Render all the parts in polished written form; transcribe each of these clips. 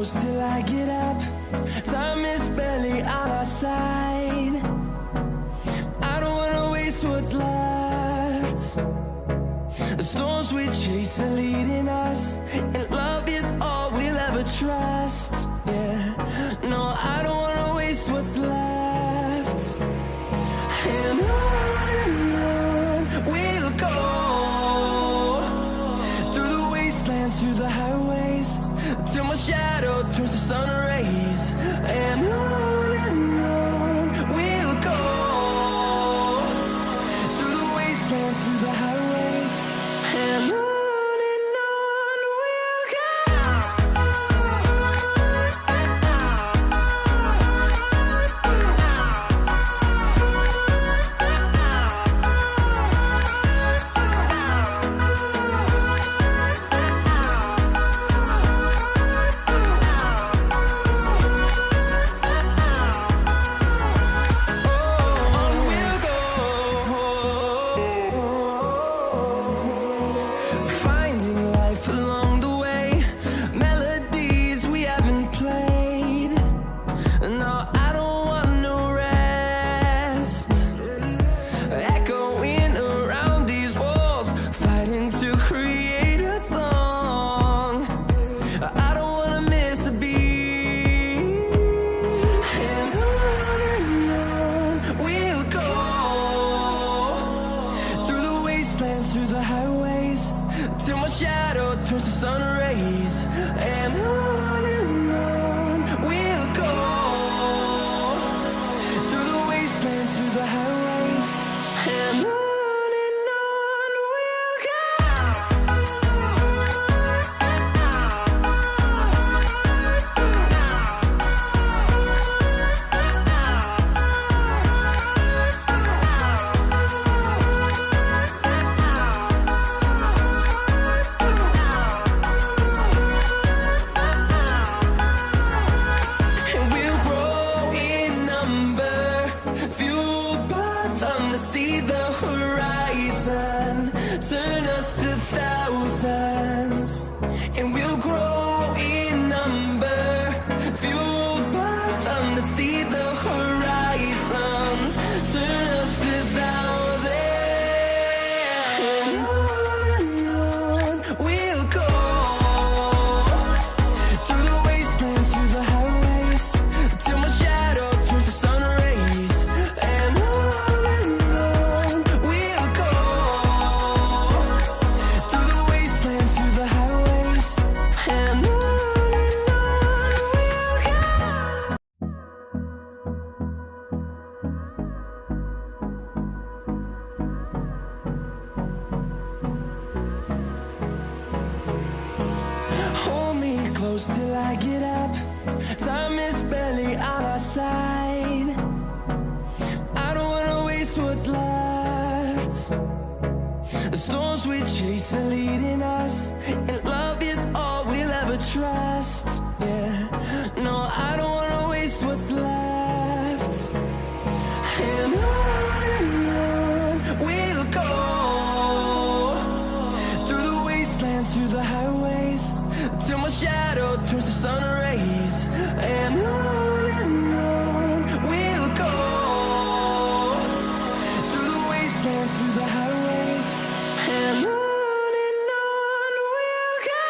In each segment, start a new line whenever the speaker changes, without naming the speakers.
close till I get up. Time is barely on our side. I don't wanna waste what's left. The storms we chase are leading us, and love is all we'll ever trust. Yeah, no, I don't wanna waste what's left. And on we'll go, through the wastelands, through the highways, till my shadow turns to sun rays. And on we'll go, through the wastelands, through the highways, and on we'll go. Through the highways, till my shadow turns to sun rays. And on we'll go, through the wastelands, through the highways, and on we'll go. See the horizon, turn us to thousands, and we'll grow in number, fueled by them. To see the horizon, turn us to thousands, and on we'll go, through the wastelands, through the highways, till my shadow turns to sun rays. And close till I get up. Time is barely on our side. I don't wanna waste what's left. The storms we chase are leading us, and love is all we'll ever trust. Yeah, no, I don't wanna waste what's left. And on we'll go, through the wastelands, through the highways, till my shadow turns to sun rays. And on we'll go, through the wastelands, through the highways, and on we'll go.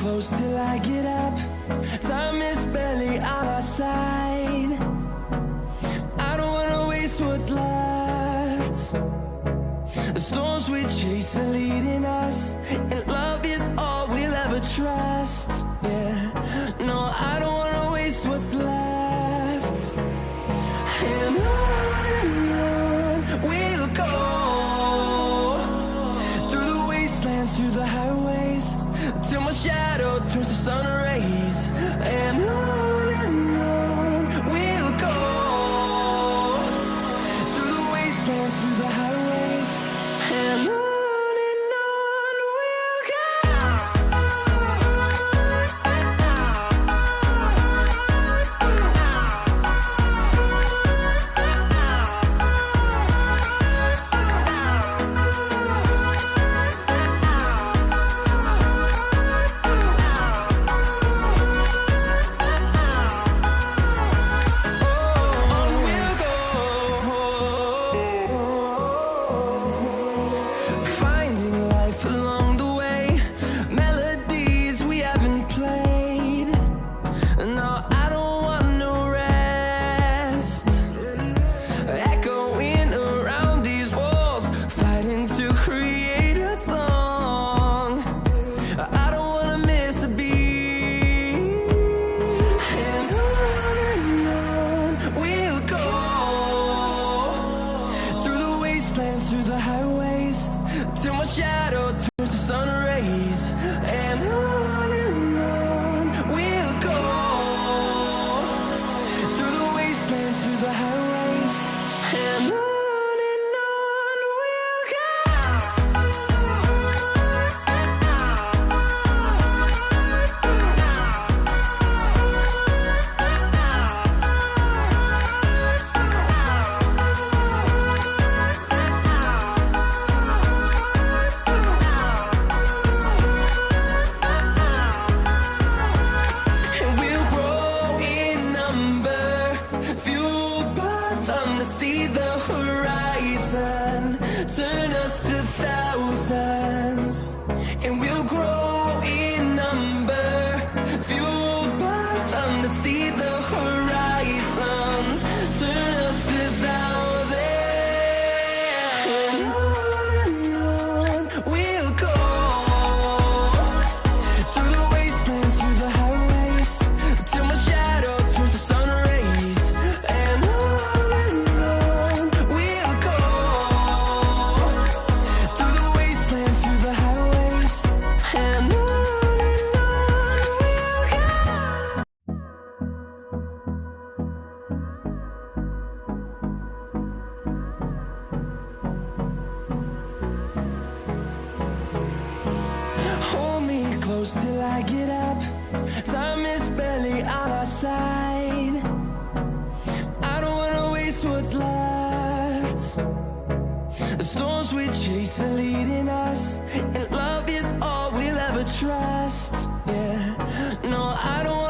close till I get up. Time is barely on our side. I don't wanna waste what's left. The storms we chase are leading us, and love is all we'll ever trust. Yeah, no, I don't wanna waste what's left. And on we'll go, through the wastelands, through the highways, till my shadow turns to sun rays. And on we'll go, through the wastelands, through the highways, and on we'll go. Through the highways, till my shadow turns to sun rays. And on we'll go, through the wastelands, through the highways, and on we'll go. See the horizon, turn us to thousands, and we'll grow in number, fueled by them to see the horizon, turn us to thousands. And on we'll go, through the wastelands, through the highways, till my shadow turns to sun rays. And close till I get up. Time is barely on our side. I don't wanna waste what's left. The storms we chase are leading us, and love is all we'll ever trust. Yeah, no, I don't